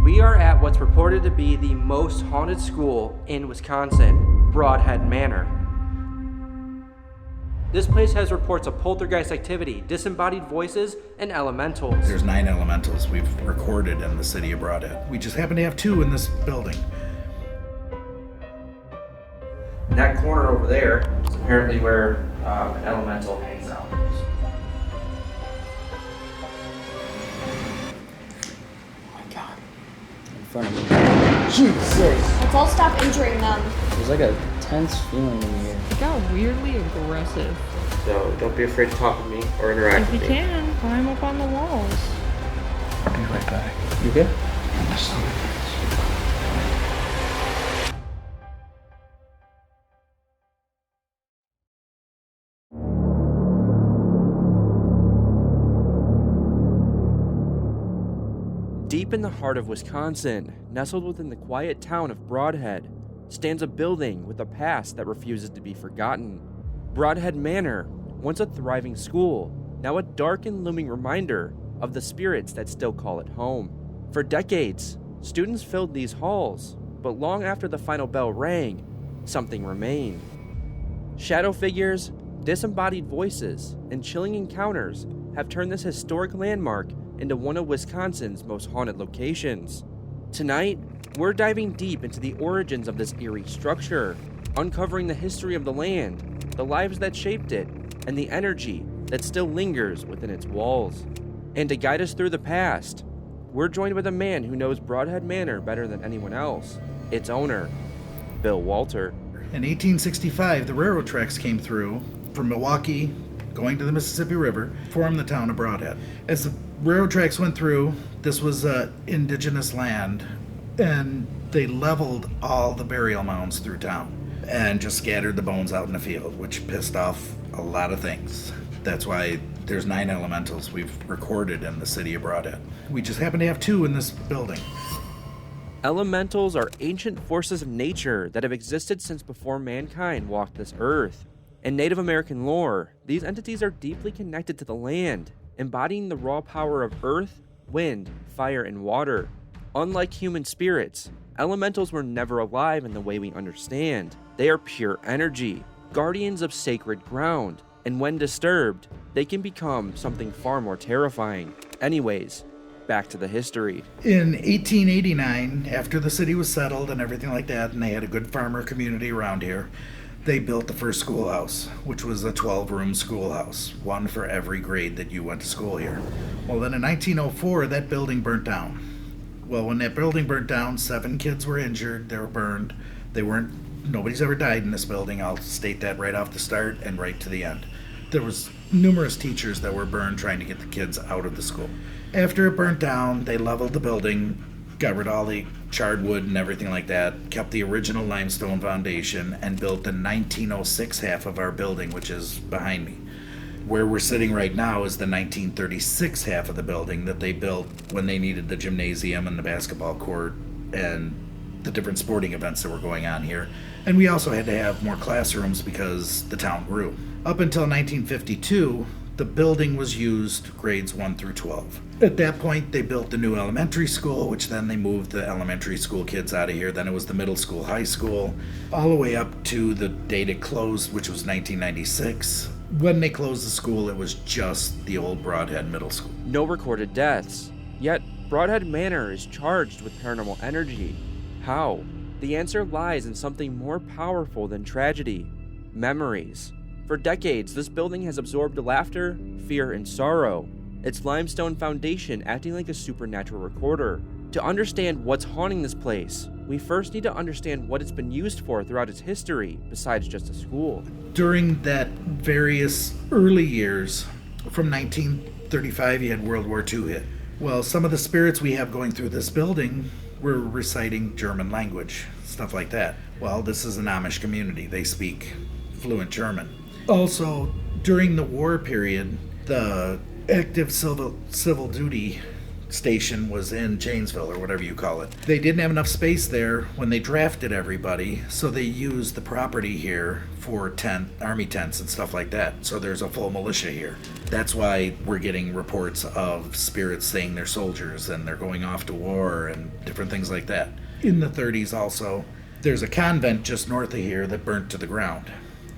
We are at what's purported to be the most haunted school in Wisconsin, Brodhead Manor. This place has reports of poltergeist activity, disembodied voices, and elementals. There's 9 elementals we've recorded in the city of Brodhead. We just happen to have 2 in this building. In that corner over there is apparently where an elemental hangs out. In front of me. Jesus! Let's all stop injuring them. There's like a tense feeling in the air. It got weirdly aggressive. So don't be afraid to talk with me or interact If you with me. can, climb up on the walls. I'll be right back. You okay? Deep in the heart of Wisconsin, nestled within the quiet town of Brodhead, stands a building with a past that refuses to be forgotten. Brodhead Manor, once a thriving school, now a dark and looming reminder of the spirits that still call it home. For decades, students filled these halls, but long after the final bell rang, something remained. Shadow figures, disembodied voices, and chilling encounters have turned this historic landmark into one of Wisconsin's most haunted locations. Tonight, we're diving deep into the origins of this eerie structure, uncovering the history of the land, the lives that shaped it, and the energy that still lingers within its walls. And to guide us through the past, we're joined with a man who knows Brodhead Manor better than anyone else, its owner, Bill Walter. In 1865, the railroad tracks came through from Milwaukee, going to the Mississippi River, formed the town of Brodhead. As the railroad tracks went through, this was indigenous land, and they leveled all the burial mounds through town and just scattered the bones out in the field, which pissed off a lot of things. That's why there's 9 elementals we've recorded in the city of Brodhead. We just happen to have 2 in this building. Elementals are ancient forces of nature that have existed since before mankind walked this earth. In Native American lore, these entities are deeply connected to the land, embodying the raw power of earth, wind, fire, and water. Unlike human spirits, elementals were never alive in the way we understand. They are pure energy, guardians of sacred ground, and when disturbed, they can become something far more terrifying. Anyways, back to the history. In 1889, after the city was settled and everything like that, and they had a good farmer community around here, they built the first schoolhouse, which was a 12-room schoolhouse, one for every grade that you went to school here. Well, then in 1904, that building burnt down. Well, when that building burnt down, 7 kids were injured, they were burned. Nobody's ever died in this building. I'll state that right off the start and right to the end. There was numerous teachers that were burned trying to get the kids out of the school. After it burnt down, they leveled the building, got rid of all the charred wood and everything like that, kept the original limestone foundation, and built the 1906 half of our building, which is behind me. Where we're sitting right now is the 1936 half of the building that they built when they needed the gymnasium and the basketball court and the different sporting events that were going on here. And we also had to have more classrooms because the town grew. Up until 1952, the building was used grades 1 through 12. At that point, they built the new elementary school, which then they moved the elementary school kids out of here. Then it was the middle school, high school, all the way up to the date it closed, which was 1996. When they closed the school, it was just the old Brodhead Middle School. No recorded deaths, yet Brodhead Manor is charged with paranormal energy. How? The answer lies in something more powerful than tragedy: memories. For decades, this building has absorbed laughter, fear, and sorrow, its limestone foundation acting like a supernatural recorder. To understand what's haunting this place, we first need to understand what it's been used for throughout its history, besides just a school. During that various early years, from 1935, you had World War II hit. Well, some of the spirits we have going through this building were reciting German language, stuff like that. Well, this is an Amish community. They speak fluent German. Also, during the war period, the active civil duty station was in Janesville, or whatever you call it. They didn't have enough space there when they drafted everybody, so they used the property here for army tents and stuff like that. So there's a full militia here. That's why we're getting reports of spirits saying they're soldiers and they're going off to war and different things like that. In the 30s also, there's a convent just north of here that burnt to the ground.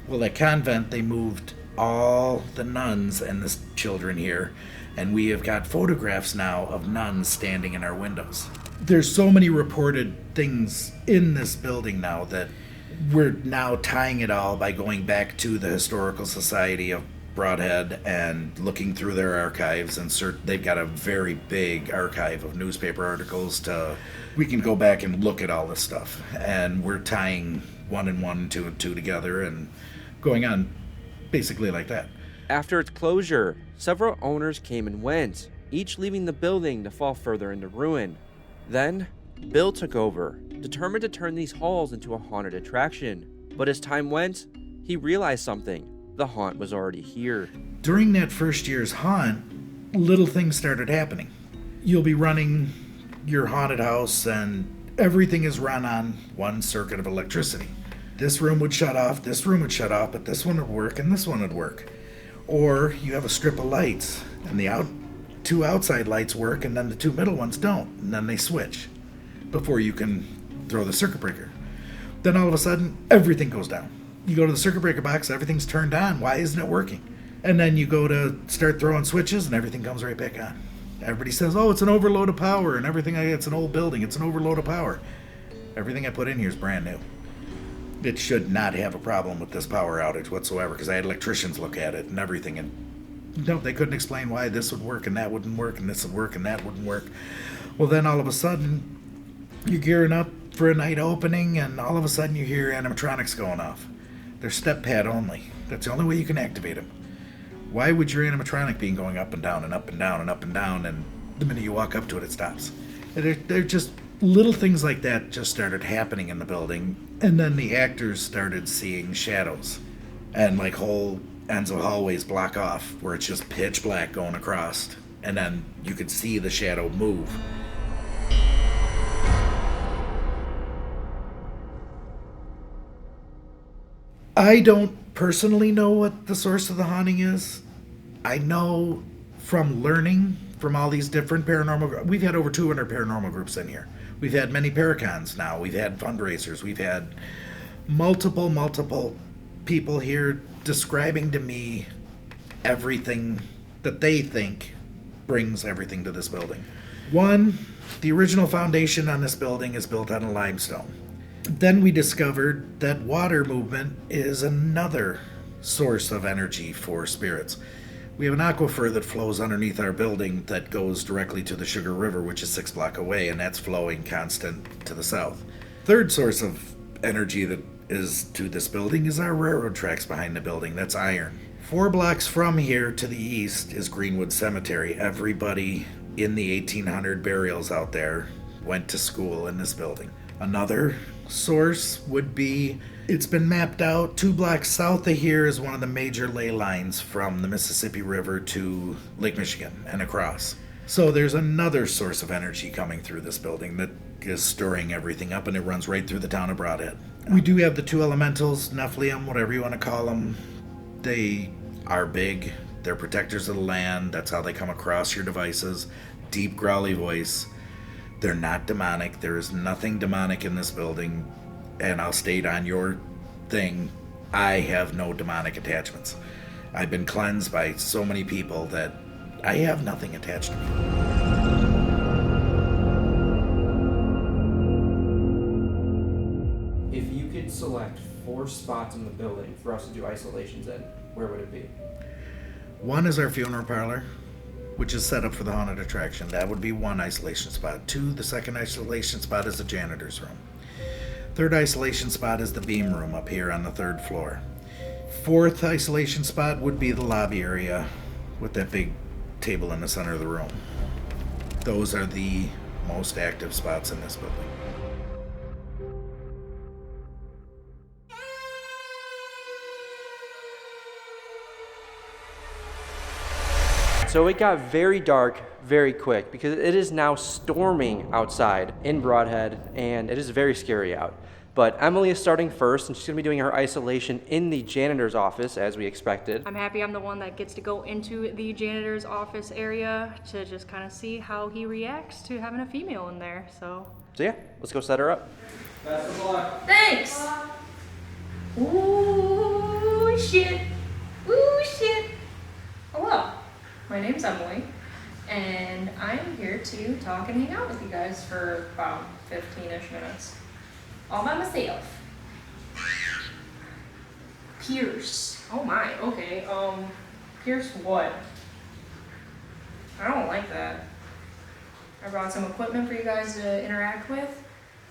Well, that convent, they moved all the nuns and the children here, and we have got photographs now of nuns standing in our windows. There's so many reported things in this building now that we're now tying it all by going back to the Historical Society of Brodhead and looking through their archives, and they've got a very big archive of newspaper articles. We can go back and look at all this stuff, and we're tying 1 and 1, 2 and 2 together and going on basically like that. After its closure, several owners came and went, each leaving the building to fall further into ruin. Then, Bill took over, determined to turn these halls into a haunted attraction. But as time went, he realized something. The haunt was already here. During that first year's haunt, little things started happening. You'll be running your haunted house and everything is run on one circuit of electricity. This room would shut off, this room would shut off, but this one would work and this one would work. Or you have a strip of lights and the two outside lights work and then the 2 middle ones don't, and then they switch before you can throw the circuit breaker. Then all of a sudden, everything goes down. You go to the circuit breaker box, everything's turned on. Why isn't it working? And then you go to start throwing switches and everything comes right back on. Everybody says, oh, it's an overload of power and everything. It's an old building. It's an overload of power. Everything I put in here is brand new. It should not have a problem with this power outage whatsoever, because I had electricians look at it and everything, and no, they couldn't explain why this would work and that wouldn't work and this would work and that wouldn't work. Well, then all of a sudden, you're gearing up for a night opening and all of a sudden you hear animatronics going off. They're step pad only. That's the only way you can activate them. Why would your animatronic be going up and down and up and down and up and down, and the minute you walk up to it, it stops? They're just little things like that just started happening in the building, and then the actors started seeing shadows, and like whole ends of hallways block off where it's just pitch black going across, and then you could see the shadow move. I don't personally know what the source of the haunting is. I know from learning from all these different paranormal, we've had over 200 paranormal groups in here. We've had many paracons now. We've had fundraisers. We've had multiple people here describing to me everything that they think brings everything to this building. One, the original foundation on this building is built on a limestone. Then we discovered that water movement is another source of energy for spirits. We have an aquifer that flows underneath our building that goes directly to the Sugar River, which is 6 blocks away, and that's flowing constant to the south. Third source of energy that is to this building is our railroad tracks behind the building. That's iron. 4 blocks from here to the east is Greenwood Cemetery. Everybody in the 1800 burials out there went to school in this building. Another source would be, it's been mapped out 2 blocks south of here is one of the major ley lines from the Mississippi River to Lake Michigan and across. So there's another source of energy coming through this building that is stirring everything up, and it runs right through the town of Brodhead. We do have the 2 elementals, Nephilim, whatever you want to call them. They are big. They're protectors of the land. That's how they come across your devices. Deep growly voice. They're not demonic. There is nothing demonic in this building. And I'll state on your thing, I have no demonic attachments. I've been cleansed by so many people that I have nothing attached to me. If you could select 4 spots in the building for us to do isolations in, where would it be? One is our funeral parlor, which is set up for the haunted attraction. That would be one isolation spot. 2, the second isolation spot is the janitor's room. 3rd isolation spot is the beam room up here on the 3rd floor. 4th isolation spot would be the lobby area with that big table in the center of the room. Those are the most active spots in this building. So it got very dark very quick because it is now storming outside in Brodhead, and it is very scary out. But Emily is starting first, and she's gonna be doing her isolation in the janitor's office as we expected. I'm happy I'm the one that gets to go into the janitor's office area to just kind of see how he reacts to having a female in there, so Yeah, let's go set her up. Best of luck. thanks! Ooh, shit. Ooh, shit. Hello, my name's Emily, and I'm here to talk and hang out with you guys for about 15-ish minutes. All by myself. Pierce. Oh my, okay. Pierce what? I don't like that. I brought some equipment for you guys to interact with.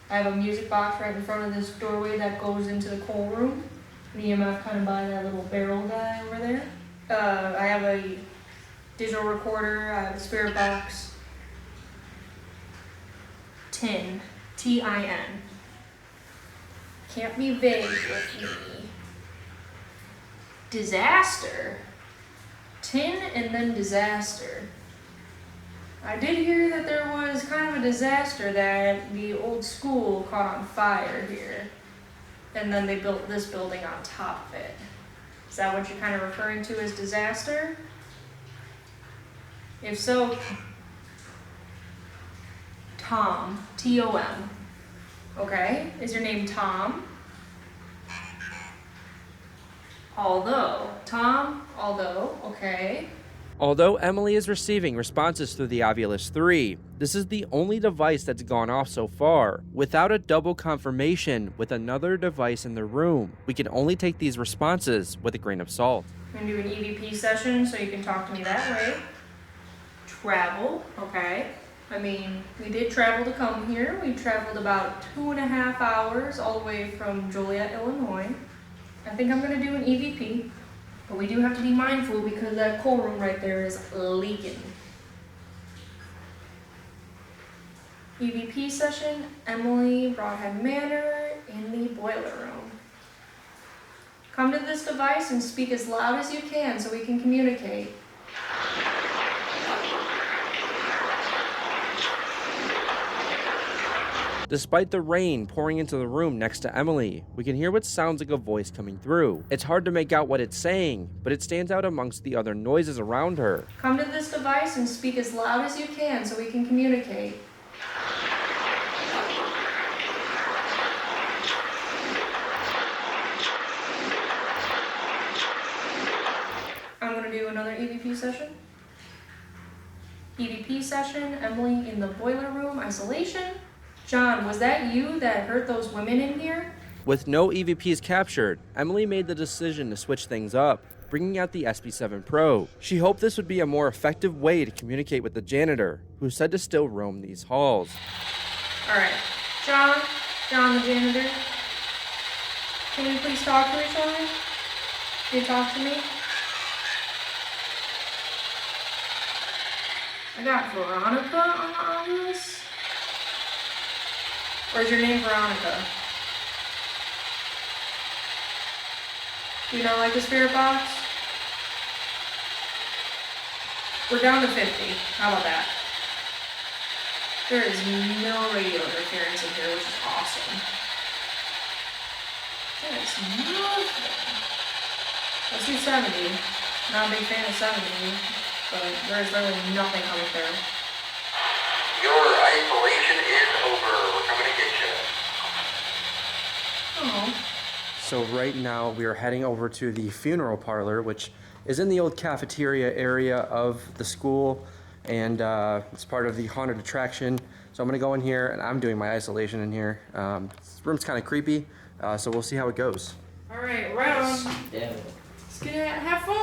I have a music box right in front of this doorway that goes into the coal room. The EMF kind of by that little barrel guy over there. I have a digital recorder, I have a spirit box. Tin. T-I-N. Can't be vague with me. Disaster. Tin and then disaster. I did hear that there was kind of a disaster that the old school caught on fire here. And then they built this building on top of it. Is that what you're kind of referring to as disaster? If so, Tom. T-O-M. Okay, is your name Tom? Although, okay. Although Emily is receiving responses through the Ovilus 3, this is the only device that's gone off so far, without a double confirmation with another device in the room. We can only take these responses with a grain of salt. I'm gonna do an EVP session so you can talk to me that way. Travel, okay. I mean, we did travel to come here. We traveled about 2.5 hours all the way from Joliet, Illinois. I think I'm gonna do an EVP, but we do have to be mindful because that coal room right there is leaking. EVP session, Emily, Brodhead Manor, in the boiler room. Come to this device and speak as loud as you can so we can communicate. Despite the rain pouring into the room next to Emily, we can hear what sounds like a voice coming through. It's hard to make out what it's saying, but it stands out amongst the other noises around her. Come to this device and speak as loud as you can so we can communicate. I'm gonna do another EVP session. EVP session, Emily in the boiler room, isolation. John, was that you that hurt those women in here? With no EVPs captured, Emily made the decision to switch things up, bringing out the SP7 Pro. She hoped this would be a more effective way to communicate with the janitor, who said to still roam these halls. Alright, John the janitor, can we please talk to each other? Can you talk to me? I got Veronica on the obvious. Or is your name Veronica? Do you not like the spirit box? We're down to 50. How about that? There is no radio interference in here, which is awesome. There is nothing. Let's do 70. Not a big fan of 70, but there's literally nothing coming through. Your isolation is over. We're coming to get you. Oh. So right now we are heading over to the funeral parlor, which is in the old cafeteria area of the school, and it's part of the haunted attraction. So I'm gonna go in here, and I'm doing my isolation in here. This room's kind of creepy, so we'll see how it goes. All right, right on. Let's get it. Have fun.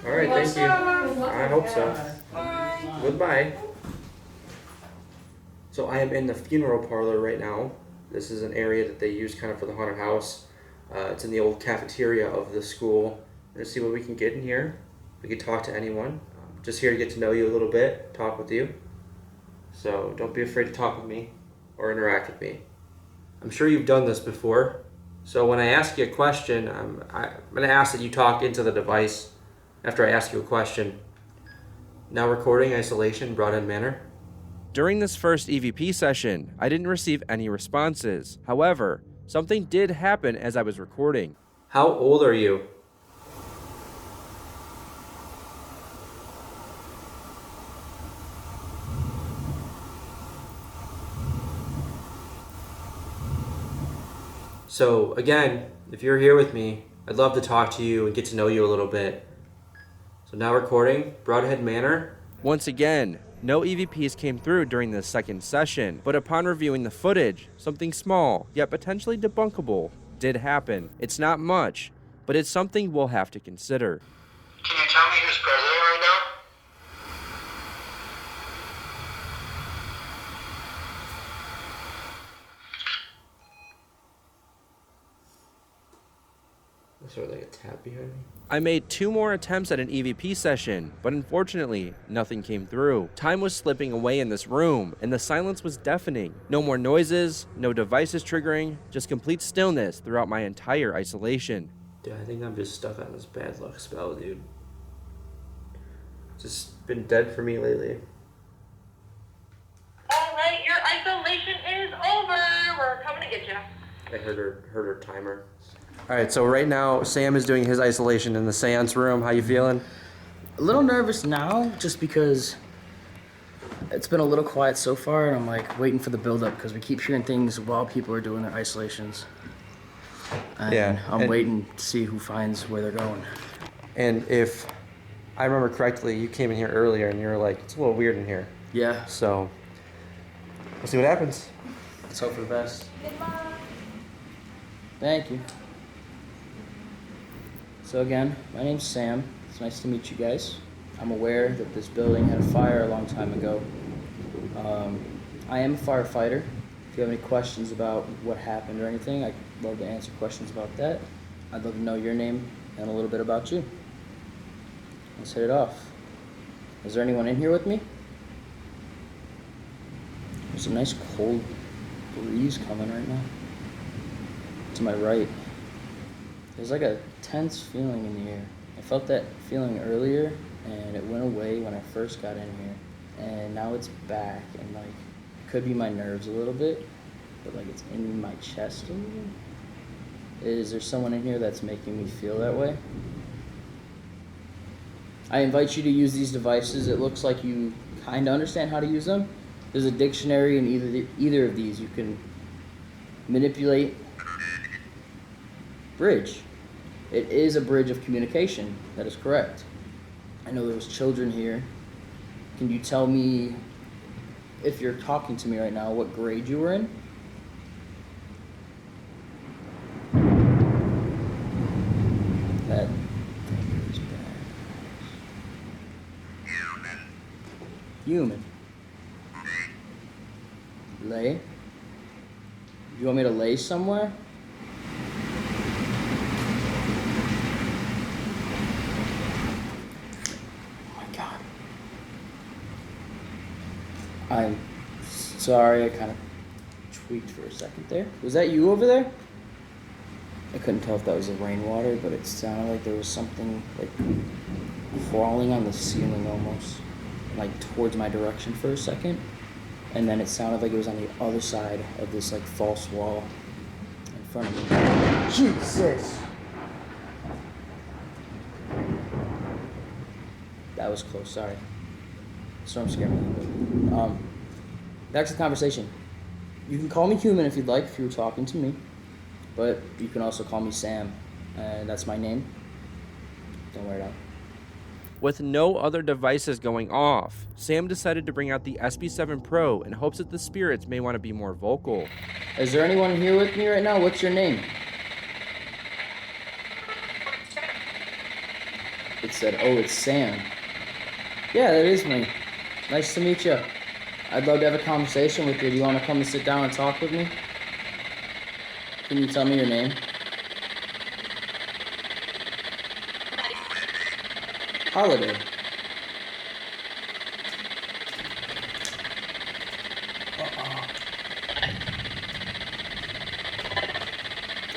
All right, thank you. I hope so. Bye. Goodbye. So I am in the funeral parlor right now. This is an area that they use kind of for the haunted house. It's in the old cafeteria of the school. Let's see what we can get in here. We can talk to anyone. Just here to get to know you a little bit, talk with you. So don't be afraid to talk with me or interact with me. I'm sure you've done this before. So when I ask you a question, I'm going to ask that you talk into the device after I ask you a question. Now recording isolation, Brodhead Manor. During this first EVP session, I didn't receive any responses. However, something did happen as I was recording. How old are you? So again, if you're here with me, I'd love to talk to you and get to know you a little bit. So now recording, Brodhead Manor. Once again, no EVPs came through during this second session, but upon reviewing the footage, something small, yet potentially debunkable, did happen. It's not much, but it's something we'll have to consider. Can you tell me who's president right now? Sort of like a tap behind me. I made 2 more attempts at an EVP session, but unfortunately, nothing came through. Time was slipping away in this room, and the silence was deafening. No more noises, no devices triggering, just complete stillness throughout my entire isolation. Dude, I think I'm just stuck on this bad luck spell, dude. Just been dead for me lately. Alright, your isolation is over. We're coming to get you. I heard her timer. Alright, so right now, Sam is doing his isolation in the seance room. How you feeling? A little nervous now, just because it's been a little quiet so far, and I'm like waiting for the build-up because we keep hearing things while people are doing their isolations. And I'm waiting to see who finds where they're going. And if I remember correctly, you came in here earlier and you were like, it's a little weird in here. Yeah. So, we'll see what happens. Let's hope for the best. Thank you. So again, my name's Sam. It's nice to meet you guys. I'm aware that this building had a fire a long time ago. I am a firefighter. If you have any questions about what happened or anything, I'd love to answer questions about that. I'd love to know your name and a little bit about you. Let's hit it off. Is there anyone in here with me? There's a nice cold breeze coming right now. To my right. There's like a tense feeling in the air. I felt that feeling earlier, and it went away when I first got in here. And now it's back, and like, it could be my nerves a little bit, but like it's in my chest a little. Is there someone in here that's making me feel that way? I invite you to use these devices. It looks like you kind of understand how to use them. There's a dictionary in either of these. You can manipulate. Bridge. It is a bridge of communication. That is correct. I know there was children here. Can you tell me, if you're talking to me right now, what grade you were in? That is bad. Human. Lay? You want me to lay somewhere? I'm sorry, I kind of tweaked for a second there. Was that you over there? I couldn't tell if that was the rainwater, but it sounded like there was something like crawling on the ceiling almost, like towards my direction for a second. And then it sounded like it was on the other side of this like false wall in front of me. Jesus! That was close, sorry. Storm scared me a little bit. Back to the conversation. You can call me human if you'd like, if you were talking to me. But you can also call me Sam. That's my name. Don't wear it out. With no other devices going off, Sam decided to bring out the SB7 Pro in hopes that the spirits may want to be more vocal. Is there anyone here with me right now? What's your name? It said, oh, it's Sam. Yeah, that is me. Nice to meet you. I'd love to have a conversation with you. Do you want to come and sit down and talk with me? Can you tell me your name? Holiday.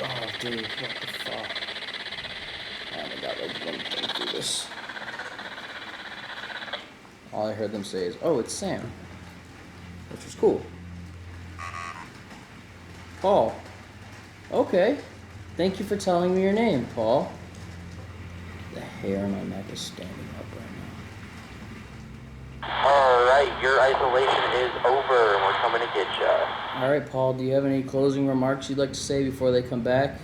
Oh, dude, what the fuck? I haven't got like one thing through this. all I heard them say is, "Oh, it's Sam," which was cool. Paul. Okay. Thank you for telling me your name, Paul. The hair on my neck is standing up right now. Alright, your isolation is over and we're coming to get ya. All right, Paul, do you have any closing remarks you'd like to say before they come back?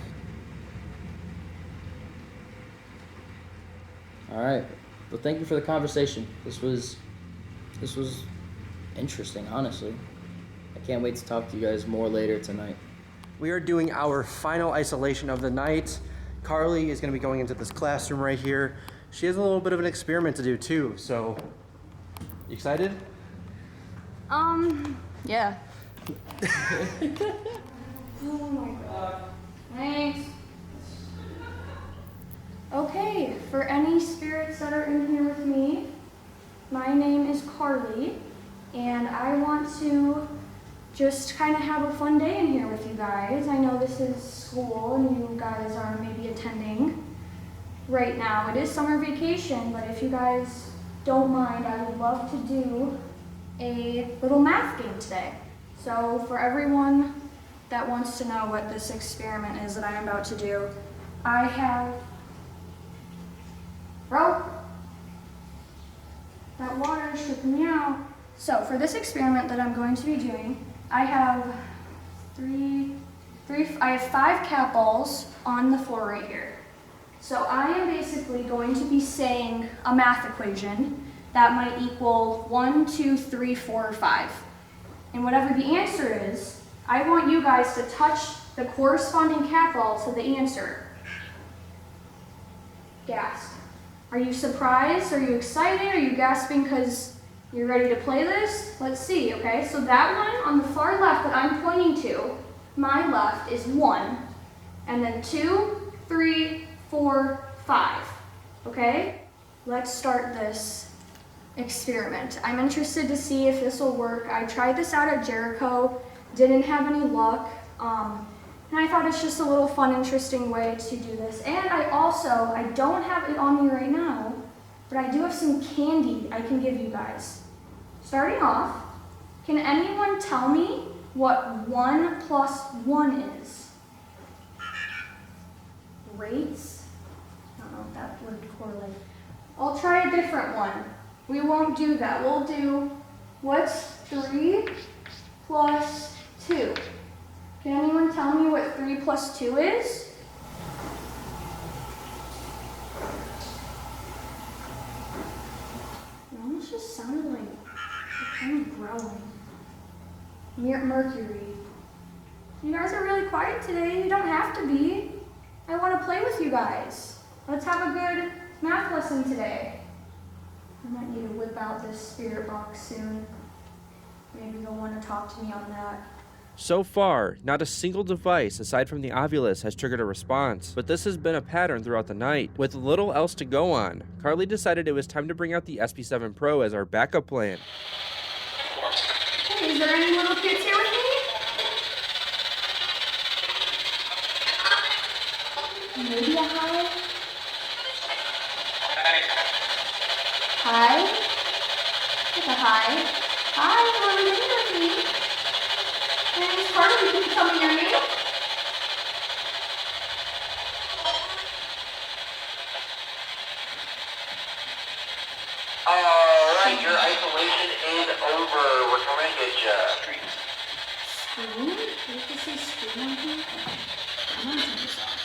All right. Well, thank you for the conversation. This was interesting, honestly. I can't wait to talk to you guys more later tonight. We are doing our final isolation of the night. Carly is going to be going into this classroom right here. She has a little bit of an experiment to do too, so you excited? Yeah. Oh my god. Thanks. Okay, for any spirits that are in here with me, my name is Carly, and I want to just kind of have a fun day in here with you guys. I know this is school and you guys are maybe attending right now. It is summer vacation, but if you guys don't mind, I would love to do a little math game today. So for everyone that wants to know what this experiment is that I am about to do, I have... Bro, that water is tripping me out. So for this experiment that I'm going to be doing, I have I have 5 cat balls on the floor right here. So I am basically going to be saying a math equation that might equal 1, 2, 3, 4, or 5. And whatever the answer is, I want you guys to touch the corresponding cat ball to the answer. Gasp. Are you surprised? Are you excited? Are you gasping because you're ready to play this? Let's see, okay? So that one on the far left that I'm pointing to, my left is 1, and then 2, 3, 4, 5, okay? Let's start this experiment. I'm interested to see if this will work. I tried this out at Jericho, didn't have any luck, and I thought it's just a little fun, interesting way to do this. And I don't have it on me right now, but I do have some candy I can give you guys. Starting off, can anyone tell me what 1 plus 1 is? Rates? I don't know if that would correlate. I'll try a different one. We won't do that. We'll do, what's 3 plus 2? Can anyone tell me what 3 plus 2 is? It almost just sounded like kind of growling. Mercury. You guys are really quiet today. You don't have to be. I want to play with you guys. Let's have a good math lesson today. I might need to whip out this spirit box soon. Maybe they'll want to talk to me on that. So far, not a single device aside from the Ovilus has triggered a response, but this has been a pattern throughout the night. With little else to go on, Carly decided it was time to bring out the SP7 Pro as our backup plan. Hey, is there any little kids here with me? Maybe a hi? Hi? Like a hi? Hi, who are you with me? My name's Carly, can you tell me your name? Alright, your isolation is over. We're coming to get ya. Scream? You have to say scream on here? I'm gonna turn this off.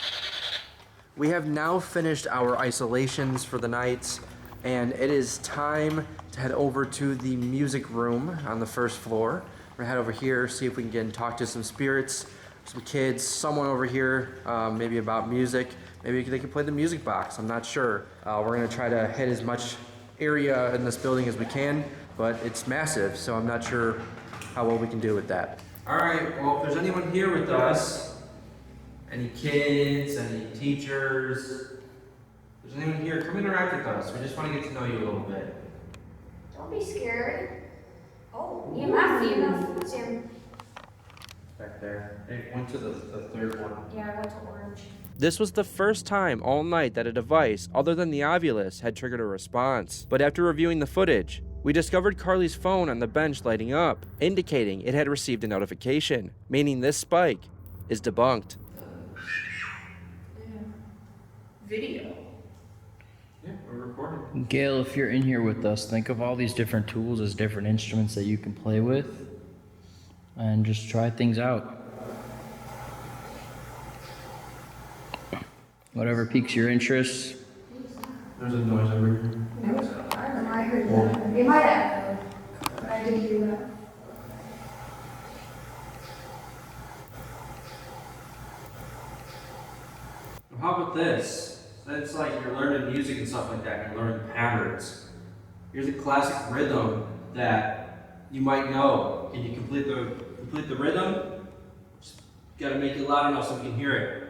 We have now finished our isolations for the night, and it is time to head over to the music room on the first floor. We're gonna head over here, see if we can get and talk to some spirits, some kids, someone over here, maybe about music. Maybe they can play the music box, I'm not sure. We're gonna try to hit as much area in this building as we can, but it's massive, so I'm not sure how well we can do with that. All right, well, if there's anyone here with us, any kids, any teachers, if there's anyone here, come interact with us. We just want to get to know you a little bit. Don't be scared. Oh, EMF. Sam. Back there. It went to the third one. Yeah, I went to orange. This was the first time all night that a device other than the Ovilus had triggered a response. But after reviewing the footage, We discovered Carly's phone on the bench lighting up, indicating it had received a notification, meaning this spike is debunked. Video. Yeah, we're recording. Gail, if you're in here with us, think of all these different tools as different instruments that you can play with, and just try things out. Whatever piques your interest. There's a noise over here. I heard that. It might have echoed, but I did hear that. How about this? That's like you're learning music and stuff like that, and you're learning patterns. Here's a classic rhythm that you might know. Can you complete the rhythm? Just gotta make it loud enough so we can hear it.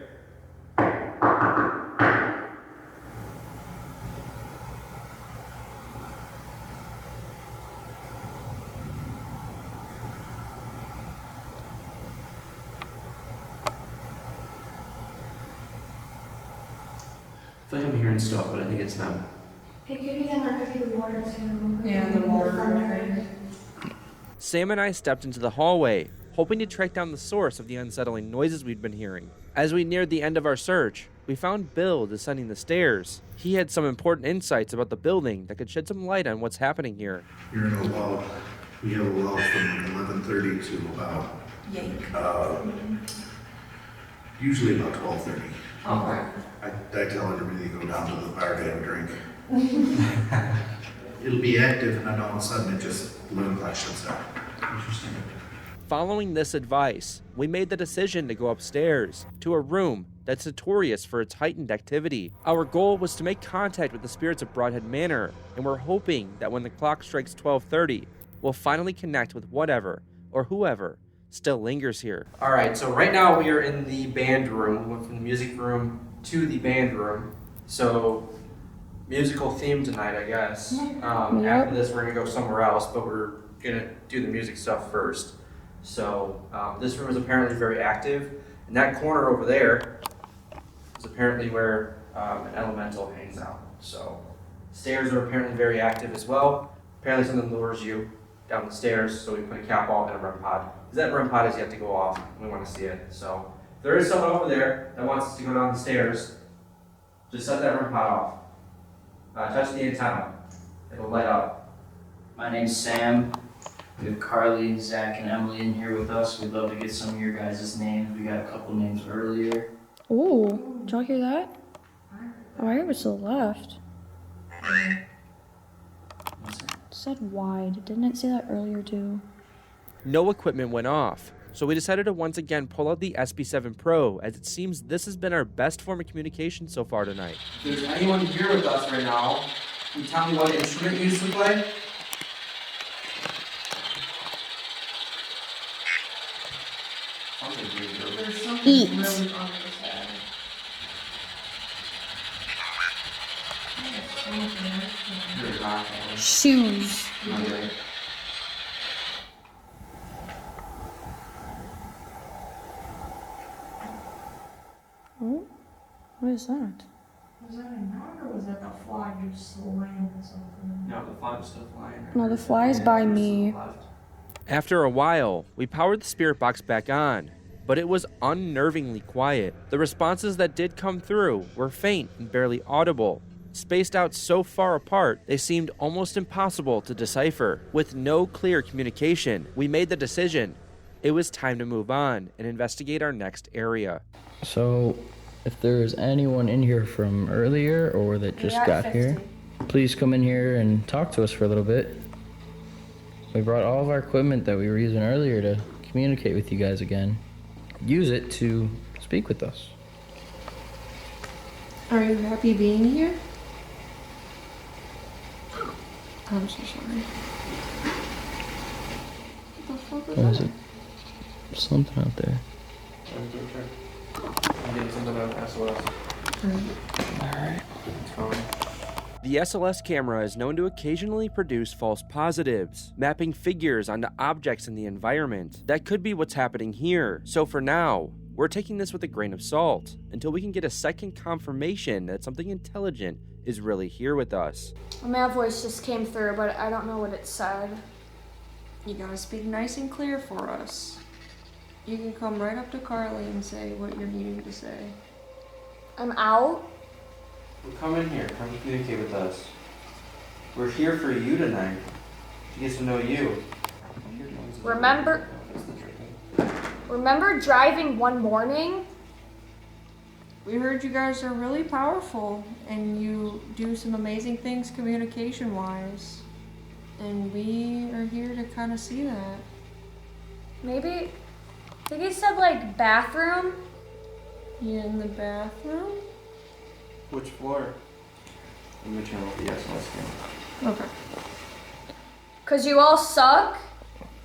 I feel like I'm hearing stuff, but I think it's them. It could be them, or it could be the water too. Yeah, the water. Sam and I stepped into the hallway, hoping to track down the source of the unsettling noises we'd been hearing. As we neared the end of our search, we found Bill descending the stairs. He had some important insights about the building that could shed some light on what's happening here. You're in a lull. We have a lull from 11:30 to about, usually about 12:30. Okay. I tell everybody to go down to the bar to have a drink. It'll be active, and then all of a sudden it just 11 o'clock shuts down. Interesting. Following this advice, we made the decision to go upstairs to a room that's notorious for its heightened activity. Our goal was to make contact with the spirits of Brodhead Manor, and we're hoping that when the clock strikes 12:30, we'll finally connect with whatever or whoever still lingers here. All right, so right now we are in the band room. We went from the music room to the band room. So musical theme tonight, I guess. After this, we're gonna go somewhere else, but we're gonna do the music stuff first. So this room is apparently very active, and that corner over there is apparently where an elemental hangs out. So stairs are apparently very active as well. Apparently something lures you down the stairs, so we put a cat ball in a REM pod. Because that REM pod has yet to go off. We want to see it. So if there is someone over there that wants us to go down the stairs, just set that REM pod off. Touch the antenna. It'll light up. My name's Sam. We have Carly, Zach, and Emily in here with us. We'd love to get some of your guys' names. We got a couple names earlier. Oh, did y'all hear that? Oh, I heard it was to the left. What's that? It said wide. Didn't it say that earlier too? No equipment went off, so we decided to once again pull out the SB7 Pro, as it seems this has been our best form of communication so far tonight. If there's anyone here with us right now, can you tell me what instrument you used to play? There's something Eat. really on this side. Shoes. Oh, what is that? Was that a knock or was that the fly just landing something? No, the fly was still flying. No, the fly's by me. After a while, we powered the spirit box back on, but it was unnervingly quiet. The responses that did come through were faint and barely audible. Spaced out so far apart, they seemed almost impossible to decipher. With no clear communication, we made the decision. It was time to move on and investigate our next area. So, if there's anyone in here from earlier or that just got here, please come in here and talk to us for a little bit. We brought all of our equipment that we were using earlier to communicate with you guys again. Use it to speak with us. Are you happy being here? I'm so sorry. What the fuck was What is that? it? Something out there. I'm getting something out of SOS. Alright. It's fine. The SLS camera is known to occasionally produce false positives, mapping figures onto objects in the environment. That could be what's happening here. So for now, We're taking this with a grain of salt until we can get a second confirmation that something intelligent is really here with us. A male voice just came through, but I don't know what it said. You gotta speak nice and clear for us. You can come right up to Carly and say what you're needing to say. I'm out. Well, come in here. Come communicate with us. We're here for you tonight. To get to know you. Remember driving one morning? We heard you guys are really powerful and you do some amazing things communication-wise. And we are here to kind of see that. Maybe, I think it said like bathroom. You in the bathroom? Which floor? Let me turn off the SOS camera. Okay. Cause you all suck?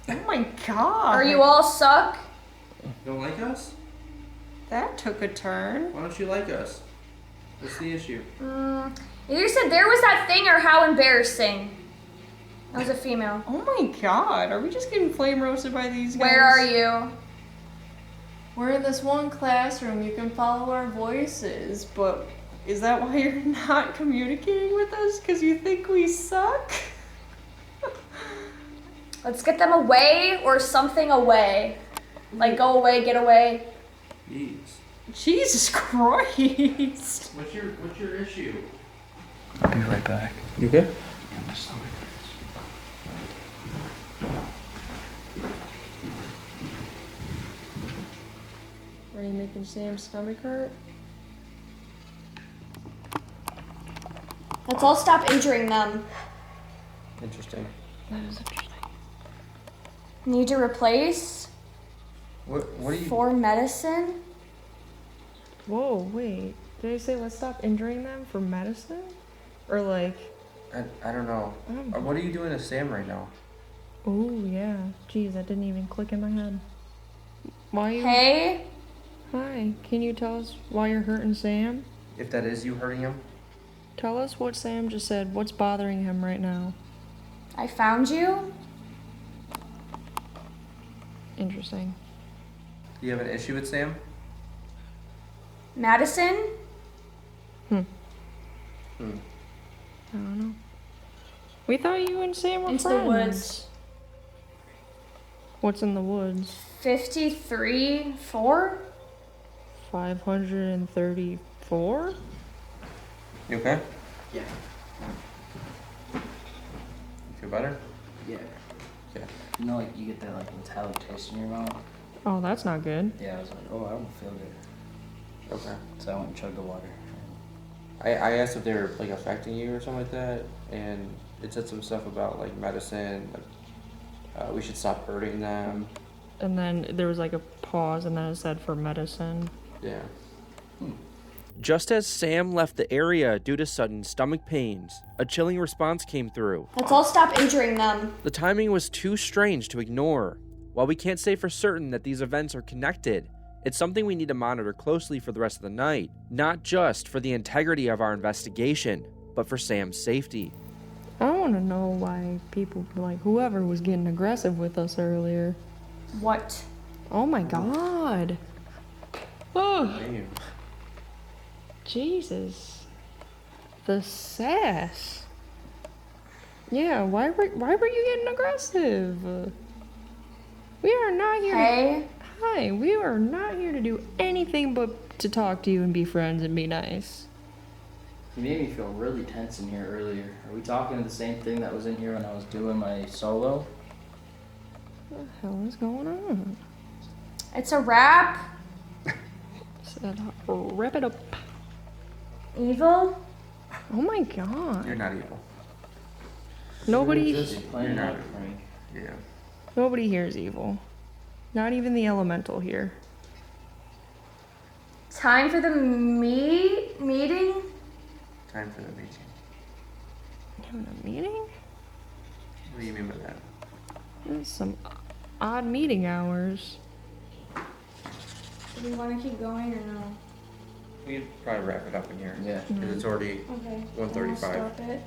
Oh my god. Or you all suck? You don't like us? That took a turn. Why don't you like us? What's the issue? You said there was that thing or how embarrassing. That was a female. Oh my god, are we just getting flame roasted by these guys? Where are you? We're in this one classroom. You can follow our voices, but is that why you're not communicating with us? Because you think we suck? Let's get them away or something away. Like go away, get away. Jeez. Jesus Christ. What's your issue? I'll be right back. You okay? Are you making Sam's stomach hurt? Let's all stop injuring them. Interesting. That is interesting. Need to replace What are you? for medicine? Whoa, wait. Did I say let's stop injuring them for medicine? Or like... I don't know. What are you doing to Sam right now? Oh, yeah. Jeez, that didn't even click in my head. Why you... Hey? Hi, can you tell us why you're hurting Sam? If that is you hurting him? Tell us what Sam just said. What's bothering him right now? I found you? Interesting. Do you have an issue with Sam? Madison? I don't know. We thought you and Sam were Into friends. the woods. What's in the woods? 53-4? 534? You okay? Yeah. You feel better? Yeah. Yeah. You know, like, you get that, like, metallic taste in your mouth? Oh, that's not good. Yeah, I was like, oh, I don't feel good. Okay. So I went and chugged the water. I asked if they were like affecting you or something like that, and it said some stuff about like medicine. We should stop hurting them. And then there was like a pause, and then it said for medicine. Yeah. Just as Sam left the area due to sudden stomach pains, a chilling response came through. Let's all stop injuring them. The timing was too strange to ignore. While we can't say for certain that these events are connected, it's something we need to monitor closely for the rest of the night, not just for the integrity of our investigation, but for Sam's safety. I want to know why people, like whoever was getting aggressive with us earlier. What? Oh my god. Oh, Damn. Jesus. The sass. Yeah, why were you getting aggressive? We are not here. Hey? Hi, we are not here to do anything but to talk to you and be friends and be nice. You made me feel really tense in here earlier. Are we talking the same thing that was in here when I was doing my solo? What the hell is going on? It's a wrap? Said, wrap it up. Evil? Oh my god. You're not evil. Nobody, You're just playing You're out, not. Frank. Yeah. nobody here is evil. Not even the elemental here. Time for the meeting? Time for the meeting. Having a meeting? What do you mean by that? That's some odd meeting hours. Do we want to keep going or no? We could probably wrap it up in here. Yeah. Because it's already Okay. 1:35. Stop it.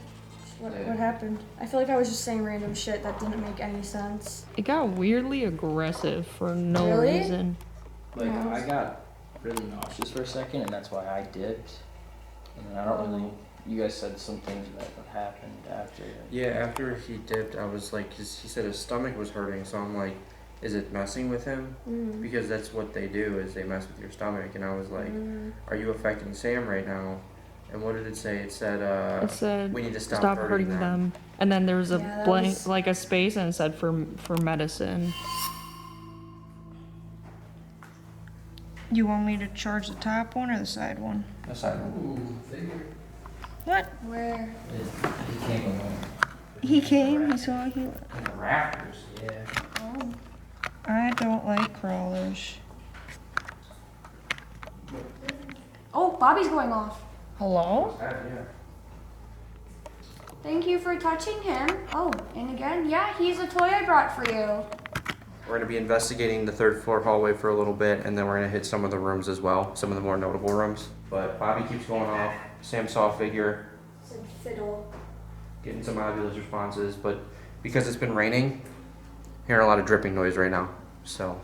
What Yeah. happened? I feel like I was just saying random shit that didn't make any sense. It got weirdly aggressive for no Really? reason. Like, Yeah. I got really nauseous for a second, and that's why I dipped. And then I don't really. You guys said some things that happened after. Yeah, after he dipped, I was like, he said his stomach was hurting, so I'm like, is it messing with him? Because that's what they do, is they mess with your stomach. And I was like, are you affecting Sam right now? And what did it say? It said, we need to stop hurting them. And then there was a Yeah, that blank, was- like a space, and it said for medicine. You want me to charge the top one or the side one? The side one. Ooh, figure. What? Where? He came along. He came, he saw he. And the rafters. Yeah. Oh. I don't like crawlers. Oh, Bobby's going off. Hello? Yeah. Thank you for touching him. Oh, and again, yeah, he's a toy I brought for you. We're going to be investigating the third floor hallway for a little bit, and then we're going to hit some of the rooms as well, some of the more notable rooms. But Bobby keeps going off. Sam saw a figure, Said fiddle. getting some obvious responses, but because it's been raining, hearing a lot of dripping noise right now. So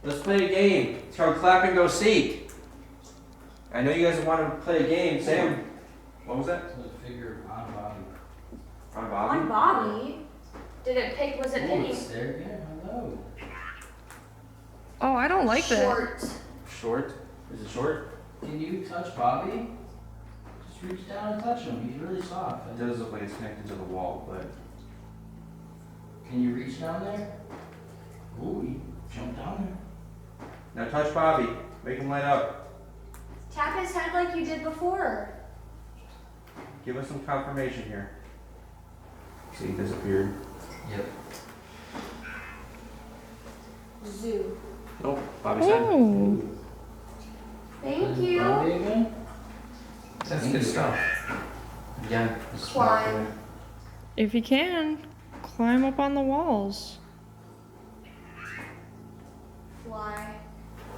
let's play a game. It's called Clap and Go Seek. I know you guys want to play a game. Sam, what was that? It was a figure on Bobby. On Bobby? On Bobby? Did it pick, was it Oh, picking? it's there again. Hello. Oh, I don't like that. Short. Short? Is it short? Can you touch Bobby? Just reach down and touch him. He's really soft. It does look like it's connected to the wall, but Can you reach down there? Ooh, he jumped down there. now touch Bobby. Make him light up. Tap his head like you did before. Give us some confirmation here. See, he disappeared. Yep. Zoo. Nope, Bobby's head. Oh. Thank you. Bobby again? That's good stuff. Again, this is Climb. not If you can, climb up on the walls. Fly.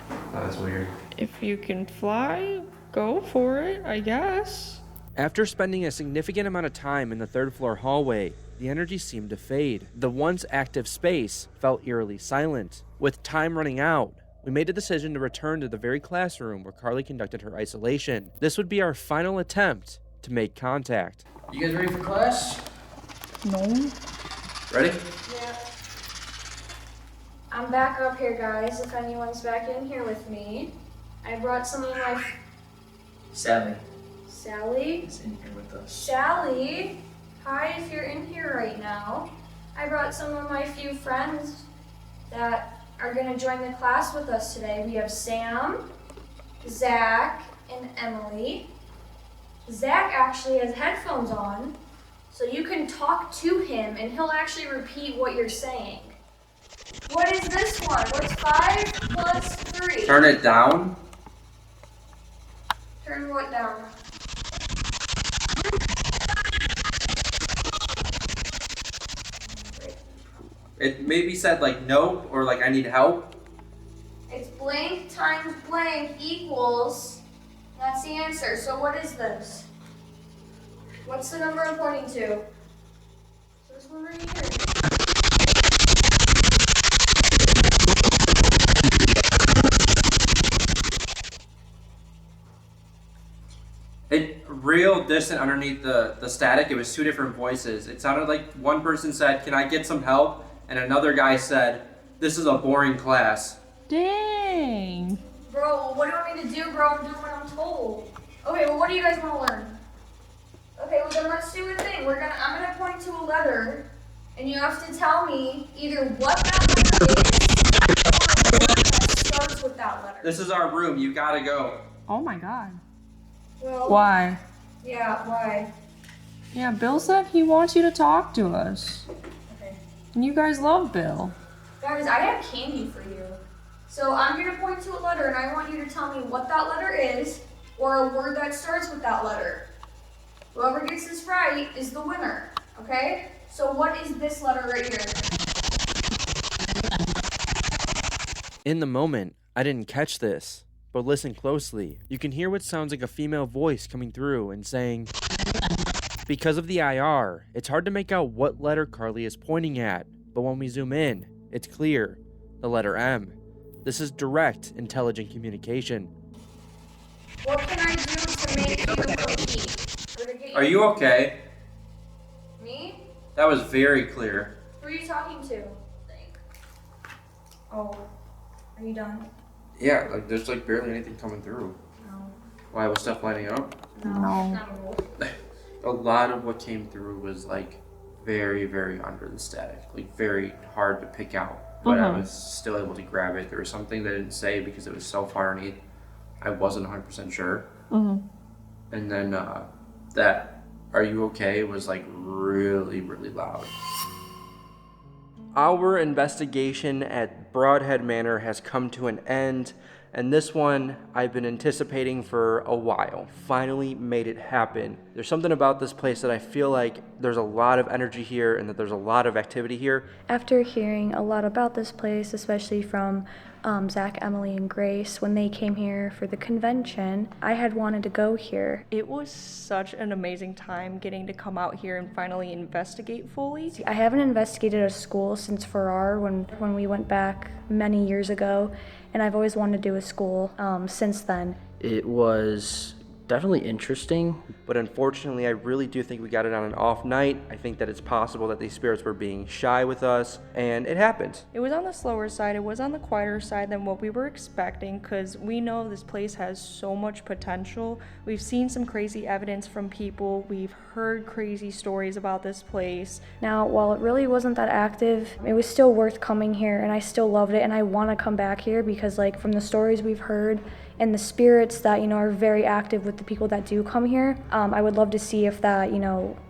good. Oh, that's weird. If you can fly, go for it, I guess. After spending a significant amount of time in the third floor hallway, the energy seemed to fade. The once active space felt eerily silent. With time running out, we made a decision to return to the very classroom where Carly conducted her isolation. This would be our final attempt to make contact. You guys ready for class? No. Ready? Yeah. I'm back up here, guys, if anyone's back in here with me. I brought some of my... Sally Sally? is in here with us. Sally? Hi, if you're in here right now. I brought some of my few friends that are going to join the class with us today. We have Sam, Zach, and Emily. Zach actually has headphones on, so you can talk to him and he'll actually repeat what you're saying. What is this one? What's 5 plus 3? Turn it down. Turn what down? It maybe said like nope or like I need help. It's blank times blank equals, that's the answer. So what is this? What's the number I'm pointing to? This one right here. It real distant underneath the static. It was two different voices. It sounded like one person said, "Can I get some help?" and another guy said, "This is a boring class." Dang. Bro, what do you want me to do, bro? I'm doing what I'm told. Okay, well, what do you guys want to learn? Okay, well then let's do a thing. I'm gonna point to a letter, and you have to tell me either what that letter is or a word that starts with that letter. This is our room. You gotta go. Oh my god. Well, Why? yeah, why? Yeah, Bill said he wants you to talk to us. Okay. And you guys love Bill. Guys, I have candy for you. So I'm going to point to a letter, and I want you to tell me what that letter is, or a word that starts with that letter. Whoever gets this right is the winner, okay? So what is this letter right here? In the moment, I didn't catch this, but listen closely. You can hear what sounds like a female voice coming through and saying, because of the IR, it's hard to make out what letter Carly is pointing at, but when we zoom in, it's clear, the letter M. This is direct, intelligent communication. What can I do to make you believe? Are you okay? Me? That was very clear. Who are you talking to? Oh, are you done? Yeah, like there's like barely anything coming through. No. Why, was stuff lighting up? No. Not a rule. A lot of what came through was like very, very under the static, like very hard to pick out. But I was still able to grab it. There was something they didn't say because it was so far underneath. I wasn't 100% sure. And then that "Are you okay?" was like really, really loud. Our investigation at Brodhead Manor has come to an end, and this one I've been anticipating for a while. Finally made it happen. There's something about this place that I feel like there's a lot of energy here and that there's a lot of activity here. After hearing a lot about this place, especially from Zach, Emily, and Grace, when they came here for the convention, I had wanted to go here. It was such an amazing time getting to come out here and finally investigate fully. I haven't investigated a school since Farrar when we went back many years ago, and I've always wanted to do a school since then. It was definitely interesting. But unfortunately, I really do think we got it on an off night. I think that it's possible that these spirits were being shy with us, and it happened. It was on the slower side, it was on the quieter side than what we were expecting, because we know this place has so much potential. We've seen some crazy evidence from people, we've heard crazy stories about this place. Now, while it really wasn't that active, it was still worth coming here, and I still loved it, and I want to come back here because, like, from the stories we've heard and the spirits that, are very active with the people that do come here, I would love to see if that,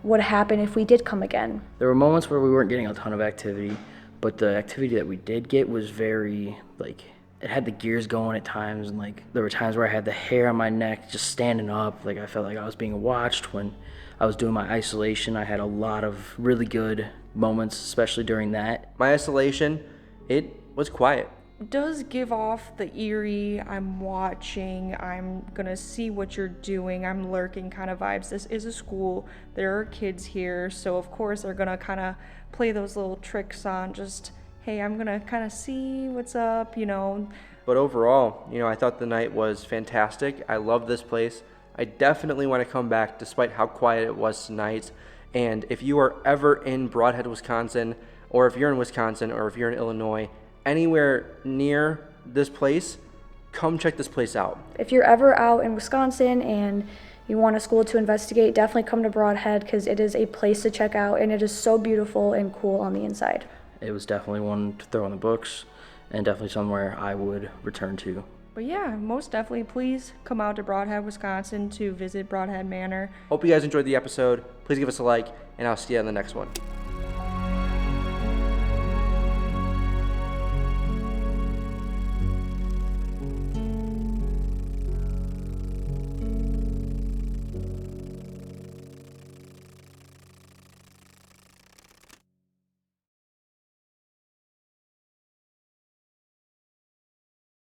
would happen if we did come again. There were moments where we weren't getting a ton of activity, but the activity that we did get was very, it had the gears going at times, and there were times where I had the hair on my neck just standing up, I felt like I was being watched. When I was doing my isolation, I had a lot of really good moments, especially during that. My isolation, it was quiet. Does give off the eerie, I'm watching, I'm gonna see what you're doing, I'm lurking kind of vibes. This is a school, there are kids here, so of course they're gonna kind of play those little tricks on just, hey, I'm gonna kind of see what's up, But overall, I thought the night was fantastic. I love this place. I definitely want to come back despite how quiet it was tonight. And if you are ever in Brodhead, Wisconsin, or if you're in Wisconsin, or if you're in Illinois, anywhere near this place, come check this place out. If you're ever out in Wisconsin and you want a school to investigate, definitely come to Brodhead because it is a place to check out and it is so beautiful and cool on the inside. It was definitely one to throw in the books and definitely somewhere I would return to. But yeah, most definitely please come out to Brodhead, Wisconsin to visit Brodhead Manor. Hope you guys enjoyed the episode. Please give us a like, and I'll see you on the next one.